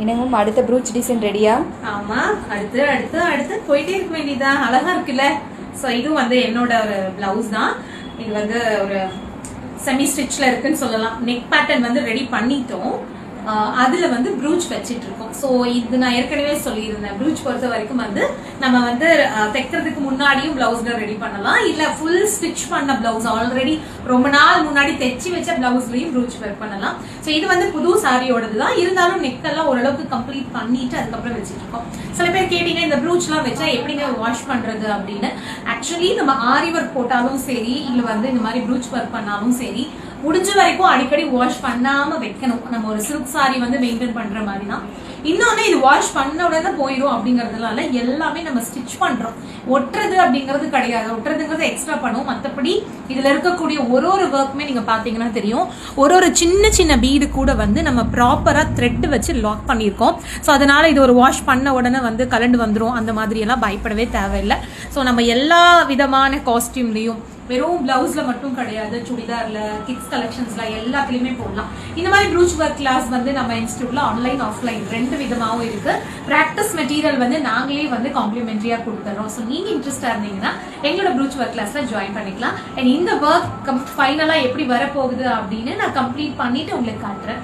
இன்னும் அடுத்த brooch design ரெடியா? ஆமா, அடுத்து அடுத்து அடுத்து போயிட்டே இருக்க வேண்டியதுதான். அழகா இருக்குல்ல. ஸோ இது வந்து என்னோட ஒரு பிளவுஸ் தான். இது வந்து ஒரு செமி ஸ்டிச்ல இருக்குன்னு சொல்லலாம். நெக் பேட்டர்ன் வந்து ரெடி பண்ணிட்டோம். அதுல வந்து ப்ரூச் வச்சிட்டு இருக்கோம். ஸோ இது நான் ஏற்கனவே சொல்லியிருந்தேன். ப்ரூச் பொறுத்த வரைக்கும் வந்து நம்ம வந்து தைக்கிறதுக்கு முன்னாடியும் பிளவுஸ்ல ரெடி பண்ணலாம், இல்ல ஃபுல் ஸ்டிச் பண்ண பிளவுஸ் ஆல்ரெடி ரொம்ப நாள் முன்னாடி தைச்சு வச்ச பிளவுஸ்லயும் ப்ரூச் ஒர்க் பண்ணலாம். ஸோ இது வந்து புது சாரியோடது தான். இருந்தாலும் நெக் எல்லாம் ஓரளவுக்கு கம்ப்ளீட் பண்ணிட்டு அதுக்கப்புறம் வச்சிட்டு இருக்கோம். சில பேர் கேட்டீங்க இந்த ப்ரூச் எல்லாம் வச்சா எப்படிங்க வாஷ் பண்றது அப்படின்னு. ஆக்சுவலி நம்ம ஆரி ஒர்க் போட்டாலும் சரி, இல்ல வந்து இந்த மாதிரி ப்ரூச் ஒர்க் பண்ணாலும் சரி, முடிஞ்ச வரைக்கும் அடிக்கடி வாஷ் பண்ணாம வைக்கணும். நம்ம ஒரு சில்க் சாரி வந்து மெயின்டைன் பண்ற மாதிரி தான். இன்னொன்னு இது வாஷ் பண்ண உடனே போயிடும் அப்படிங்கறதுனால எல்லாமே நம்ம ஸ்டிச் பண்றோம். ஒட்டுறது அப்படிங்கிறது கிடையாது. ஒட்டுறதுங்கிறது எக்ஸ்ட்ரா பண்ணுவோம். மற்றபடி இதுல இருக்கக்கூடிய ஒரு ஒரு ஒர்க்குமே நீங்க பாத்தீங்கன்னா தெரியும். ஒரு ஒரு சின்ன சின்ன பீடு கூட வந்து நம்ம ப்ராப்பரா த்ரெட் வச்சு லாக் பண்ணியிருக்கோம். ஸோ அதனால இது ஒரு வாஷ் பண்ண உடனே வந்து கலண்டு வந்துடும் அந்த மாதிரி எல்லாம் பயப்படவே தேவையில்லை. ஸோ நம்ம எல்லா விதமான காஸ்டியூம்லயும் வெறும் பிளவுஸ்ல மட்டும் கிடையாது, சுடிதார்ல, கிட்ஸ் கலெக்ஷன்ஸ்ல எல்லாத்துலயுமே போடலாம். இந்த மாதிரி ப்ரூச் ஒர்க் கிளாஸ் வந்து நம்ம இன்ஸ்டியூட்ல ஆன்லைன் ஆஃப்லைன் ரெண்டு விதமாகவும் இருக்கு. பிராக்டிஸ் மெட்டீரியல் வந்து நாங்களே வந்து காம்ப்ளிமெண்டரியா கொடுத்துறோம். ஸோ நீங்க இன்ட்ரெஸ்டா இருந்தீங்கன்னா எங்களோட ப்ரூச் ஒர்க் கிளாஸ்ல ஜாயின் பண்ணிக்கலாம். அண்ட் இந்த ஒர்க் ஃபைனலா எப்படி வரப்போகுது அப்படின்னு நான் கம்ப்ளீட் பண்ணிட்டு உங்களுக்கு காட்டுறேன்.